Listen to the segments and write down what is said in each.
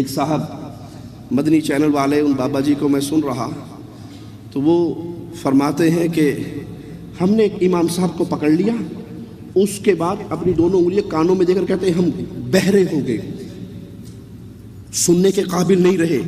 ایک صاحب مدنی چینل والے ان بابا جی کو میں سن رہا تو وہ فرماتے ہیں کہ ہم نے ایک امام صاحب کو پکڑ لیا، اس کے بعد اپنی دونوں انگلیاں کانوں میں دے کر کہتے ہیں ہم بہرے ہو گئے، سننے کے قابل نہیں رہے۔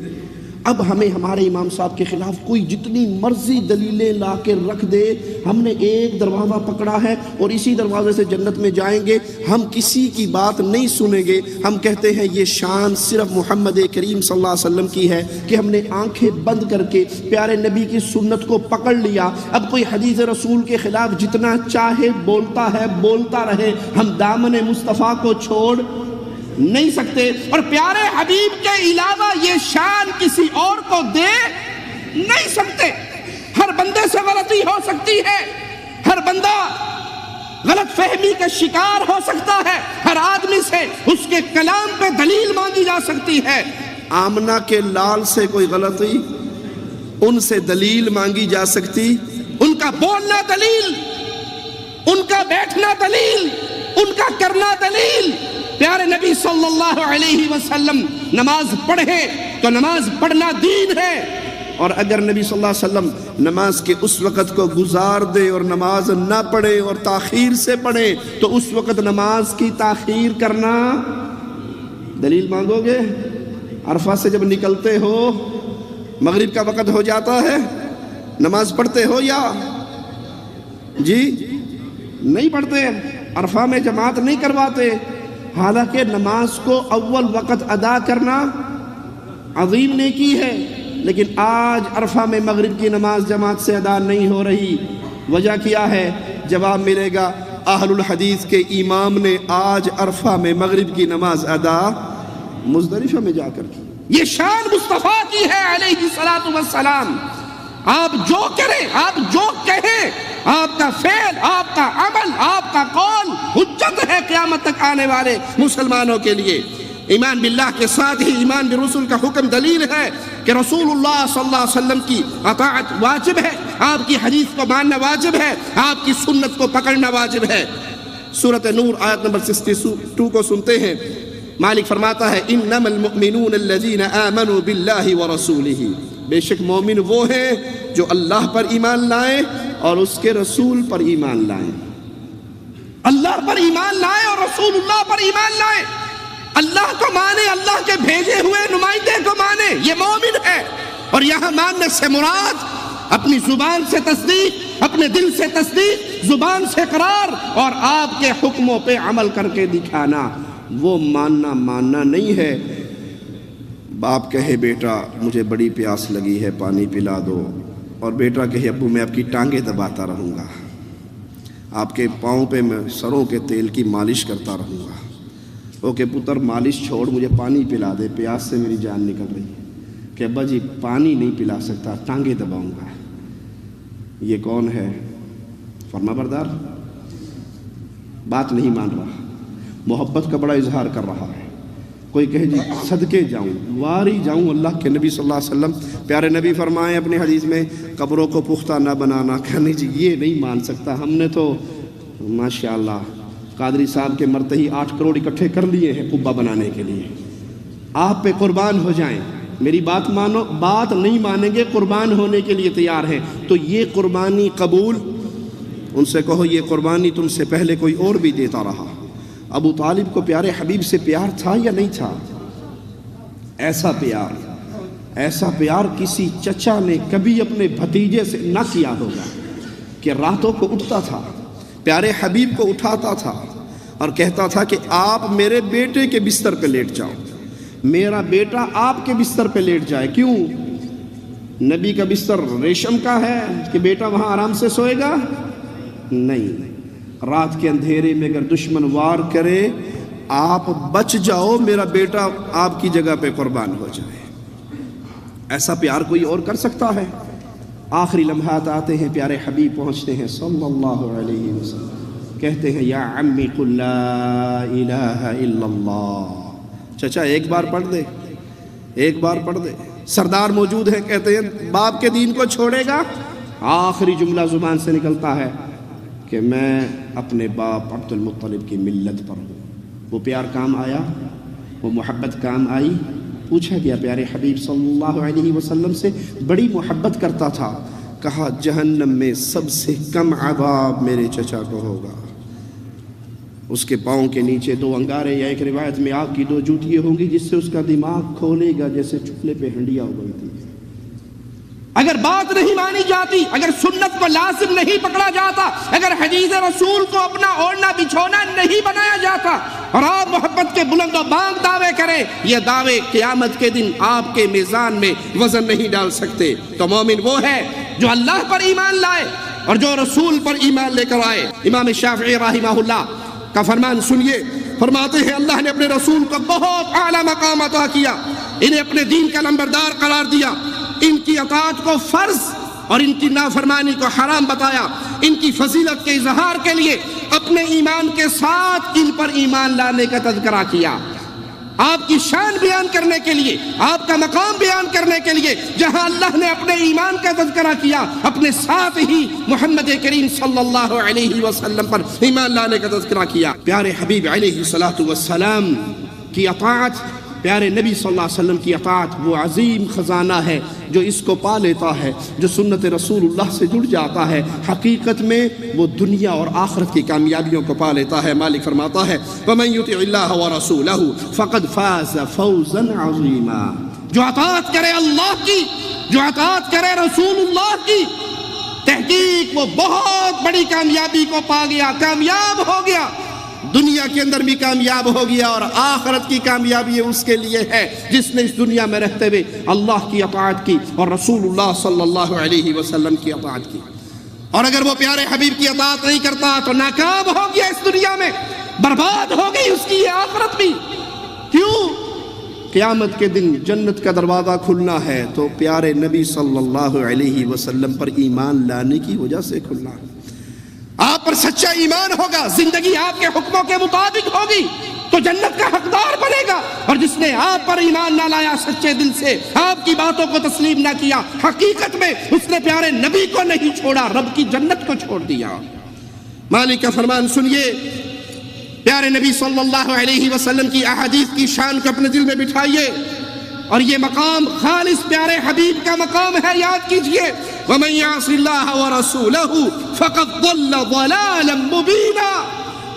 اب ہمیں ہمارے امام صاحب کے خلاف کوئی جتنی مرضی دلیلیں لا کے رکھ دے، ہم نے ایک دروازہ پکڑا ہے اور اسی دروازے سے جنت میں جائیں گے، ہم کسی کی بات نہیں سنیں گے۔ ہم کہتے ہیں یہ شان صرف محمد کریم صلی اللہ علیہ وسلم کی ہے کہ ہم نے آنکھیں بند کر کے پیارے نبی کی سنت کو پکڑ لیا۔ اب کوئی حدیث رسول کے خلاف جتنا چاہے بولتا ہے بولتا رہے، ہم دامن مصطفیٰ کو چھوڑ نہیں سکتے، اور پیارے حبیب کے علاوہ یہ شان کسی اور کو دے نہیں سکتے۔ ہر بندے سے غلطی ہو سکتی ہے، ہر بندہ غلط فہمی کا شکار ہو سکتا ہے، ہر آدمی سے اس کے کلام پہ دلیل مانگی جا سکتی ہے۔ آمنہ کے لال سے کوئی غلطی، ان سے دلیل مانگی جا سکتی، ان کا بولنا دلیل، ان کا بیٹھنا دلیل، ان کا کرنا دلیل۔ پیارے نبی صلی اللہ علیہ وسلم نماز پڑھے تو نماز پڑھنا دین ہے، اور اگر نبی صلی اللہ علیہ وسلم نماز کے اس وقت کو گزار دے اور نماز نہ پڑھے اور تاخیر سے پڑھے تو اس وقت نماز کی تاخیر کرنا دلیل مانگو گے؟ عرفہ سے جب نکلتے ہو مغرب کا وقت ہو جاتا ہے، نماز پڑھتے ہو یا جی نہیں پڑھتے؟ عرفہ میں جماعت نہیں کرواتے، حالانکہ نماز کو اول وقت ادا کرنا عظیم نیکی ہے، لیکن آج عرفہ میں مغرب کی نماز جماعت سے ادا نہیں ہو رہی۔ وجہ کیا ہے؟ جواب ملے گا اہل الحدیث کے امام نے آج عرفہ میں مغرب کی نماز ادا مزدلفہ میں جا کر کی۔ یہ شان مصطفیٰ کی ہے علیہ الصلوۃ والسلام۔ آپ جو کریں، آپ جو کہیں، آپ کا فعل، آپ کا عمل، آپ کا قول حجت ہے قیامت تک آنے والے مسلمانوں کے لیے۔ ایمان باللہ کے ساتھ ہی ایمان بالرسول کا حکم دلیل ہے کہ رسول اللہ صلی اللہ علیہ وسلم کی اطاعت واجب ہے، آپ کی حدیث کو ماننا واجب ہے، آپ کی سنت کو پکڑنا واجب ہے۔ سورۃ نور آیت نمبر 62 کو سنتے ہیں، مالک فرماتا ہے انما المؤمنون الذین آمنوا باللہ ورسولہ، بے شک مومن وہ ہیں جو اللہ پر ایمان لائیں اور اس کے رسول پر ایمان لائیں۔ اللہ پر ایمان لائیں اور رسول اللہ پر ایمان لائیں، اللہ کو مانے، اللہ کے بھیجے ہوئے نمائندے کو مانے، یہ مومن ہے۔ اور یہاں ماننے سے مراد اپنی زبان سے تصدیق، اپنے دل سے تصدیق، زبان سے اقرار، اور آپ کے حکموں پہ عمل کر کے دکھانا، وہ ماننا نہیں ہے۔ باپ کہے بیٹا مجھے بڑی پیاس لگی ہے پانی پلا دو، اور بیٹا کہے ابو میں آپ کی ٹانگیں دباتا رہوں گا، آپ کے پاؤں پہ میں سروں کے تیل کی مالش کرتا رہوں گا۔ وہ کہ پتر مالش چھوڑ مجھے پانی پلا دے، پیاس سے میری جان نکل رہی ہے۔ کہ ابا جی پانی نہیں پلا سکتا، ٹانگیں دباؤں گا۔ یہ کون ہے؟ فرما بردار، بات نہیں مان رہا، محبت کا بڑا اظہار کر رہا ہے۔ کوئی کہے جی صدقے جاؤں، واری جاؤں اللہ کے نبی صلی اللہ علیہ وسلم، پیارے نبی فرمائے اپنی حدیث میں قبروں کو پختہ نہ بنانا، کہنے جی یہ نہیں مان سکتا، ہم نے تو ماشاءاللہ قادری صاحب کے مرتے ہی 8 کروڑ اکٹھے کر لیے ہیں قبہ بنانے کے لیے، آپ پہ قربان ہو جائیں، میری بات مانو، بات نہیں مانیں گے، قربان ہونے کے لیے تیار ہیں، تو یہ قربانی قبول؟ ان سے کہو یہ قربانی تم سے پہلے کوئی اور بھی دیتا رہا۔ ابو طالب کو پیارے حبیب سے پیار تھا یا نہیں تھا؟ ایسا پیار کسی چچا نے کبھی اپنے بھتیجے سے نہ کیا ہوگا، کہ راتوں کو اٹھتا تھا، پیارے حبیب کو اٹھاتا تھا اور کہتا تھا کہ آپ میرے بیٹے کے بستر پہ لیٹ جاؤ، میرا بیٹا آپ کے بستر پہ لیٹ جائے۔ کیوں؟ نبی کا بستر ریشم کا ہے کہ بیٹا وہاں آرام سے سوئے گا؟ نہیں، رات کے اندھیرے میں اگر دشمن وار کرے آپ بچ جاؤ، میرا بیٹا آپ کی جگہ پہ قربان ہو جائے۔ ایسا پیار کوئی اور کر سکتا ہے؟ آخری لمحات آتے ہیں، پیارے حبیب پہنچتے ہیں صلی اللہ علیہ وسلم، کہتے ہیں یا عمی قل لا الہ الا اللہ۔ چچا ایک بار پڑھ دے، ایک بار پڑھ دے۔ سردار موجود ہیں، کہتے ہیں باپ کے دین کو چھوڑے گا؟ آخری جملہ زبان سے نکلتا ہے کہ میں اپنے باپ عبد المطلب کی ملت پر ہوں۔ وہ پیار کام آیا، وہ محبت کام آئی؟ پوچھا گیا پیارے حبیب صلی اللہ علیہ وسلم سے، بڑی محبت کرتا تھا، کہا جہنم میں سب سے کم عذاب میرے چچا کو ہوگا، اس کے پاؤں کے نیچے 2 انگارے، یا ایک روایت میں آگ کی 2 جوتیاں ہوں گی جس سے اس کا دماغ کھولے گا جیسے چولہے پہ ہنڈیاں اگلتی ہے۔ اگر بات نہیں مانی جاتی، اگر سنت کو لازم نہیں پکڑا جاتا، اگر حدیث رسول کو اپنا اوڑھنا بچھونا نہیں بنایا جاتا، اور آپ محبت کے بلند و بانگ دعوے کریں، یہ دعوے قیامت کے دن آپ کے میزان میں وزن نہیں ڈال سکتے۔ تو مومن وہ ہے جو اللہ پر ایمان لائے اور جو رسول پر ایمان لے کر آئے۔ امام شافعی رحمہ اللہ کا فرمان سنیے، فرماتے ہیں اللہ نے اپنے رسول کو بہت اعلیٰ مقام عطا کیا، انہیں اپنے دین کا نمبردار قرار دیا، ان کی اطاعت کو فرض اور ان کی نافرمانی کو حرام بتایا، ان کی فضیلت کے اظہار کے لیے اپنے ایمان کے ساتھ ان پر ایمان لانے کا تذکرہ کیا، آپ کی شان بیان کرنے کے لیے، آپ کا مقام بیان کرنے کے لیے جہاں اللہ نے اپنے ایمان کا تذکرہ کیا، اپنے ساتھ ہی محمد کریم صلی اللہ علیہ وسلم پر ایمان لانے کا تذکرہ کیا۔ پیارے حبیب علیہ السلام کی اطاعت، پیارے نبی صلی اللہ علیہ وسلم کی اطاعت وہ عظیم خزانہ ہے جو اس کو پا لیتا ہے، جو سنت رسول اللہ سے جڑ جاتا ہے، حقیقت میں وہ دنیا اور آخرت کی کامیابیوں کو پا لیتا ہے۔ مالک فرماتا ہے وَمَن يُطِعِ اللَّهَ وَرَسُولَهُ فَقَدْ فَازَ فَوْزًا عَظِيمًا، جو اطاعت کرے اللہ کی، جو اطاعت کرے رسول اللہ کی، تحقیق وہ بہت بڑی کامیابی کو پا گیا، کامیاب ہو گیا، دنیا کے اندر بھی کامیاب ہو گیا، اور آخرت کی کامیابی اس کے لیے ہے جس نے اس دنیا میں رہتے ہوئے اللہ کی اطاعت کی اور رسول اللہ صلی اللہ علیہ وسلم کی اطاعت کی۔ اور اگر وہ پیارے حبیب کی اطاعت نہیں کرتا تو ناکام ہو گیا اس دنیا میں، برباد ہو گئی اس کی یہ آخرت بھی۔ کیوں؟ قیامت کے دن جنت کا دروازہ کھلنا ہے تو پیارے نبی صلی اللہ علیہ وسلم پر ایمان لانے کی وجہ سے کھلنا ہے، آپ پر سچا ایمان ہوگا، زندگی آپ کے حکموں کے مطابق ہوگی تو جنت کا حقدار بنے گا، اور جس نے آپ پر ایمان نہ لایا سچے دل سے، آپ کی باتوں کو تسلیم نہ کیا، حقیقت میں اس نے پیارے نبی کو نہیں چھوڑا، رب کی جنت کو چھوڑ دیا۔ مالک کا فرمان سنیے، پیارے نبی صلی اللہ علیہ وسلم کی احادیث کی شان کو اپنے دل میں بٹھائیے، اور یہ مقام خالص پیارے حبیب کا مقام ہے، یاد کیجئے وَمَن يَعْصِ اللَّهَ وَرَسُولَهُ فَقَدْ ضَلَّ ضَلَالًا مُبِينًا،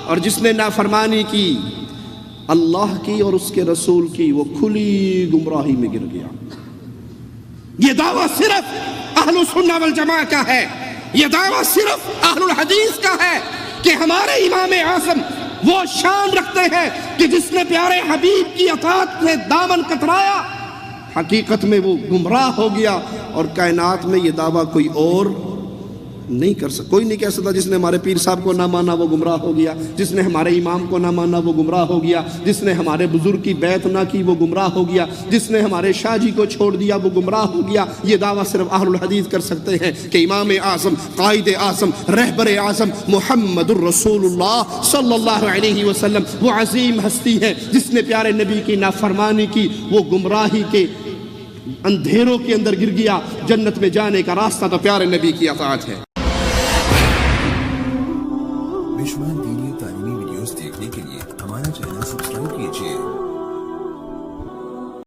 اور جس نے نافرمانی کی اللہ کی اور اس کے رسول کی، وہ کھلی گمراہی میں گر گیا۔ یہ دعویٰ صرف اہل السنہ والجماعہ کا ہے، یہ دعویٰ صرف اہل الحدیث کا ہے کہ ہمارے امام اعظم وہ شان رکھتے ہیں کہ جس نے پیارے حبیب کی اطاعت سے دامن کترایا، حقیقت میں وہ گمراہ ہو گیا، اور کائنات میں یہ دعویٰ کوئی اور نہیں کر سکتا، کوئی نہیں کہہ سکتا جس نے ہمارے پیر صاحب کو نہ مانا وہ گمراہ ہو گیا، جس نے ہمارے امام کو نہ مانا وہ گمراہ ہو گیا، جس نے ہمارے بزرگ کی بیعت نہ کی وہ گمراہ ہو گیا، جس نے ہمارے شاہ جی کو چھوڑ دیا وہ گمراہ ہو گیا۔ یہ دعویٰ صرف اہل الحدیث کر سکتے ہیں کہ امام اعظم، قائد اعظم، رہبر اعظم محمد الرسول اللہ صلی اللہ علیہ وسلم وہ عظیم ہستی ہے جس نے پیارے نبی کی نافرمانی کی، وہ گمراہی کے اندھیروں کے اندر گر گیا، جنت میں جانے کا راستہ تو پیارے نبی کی اطاعت ہے۔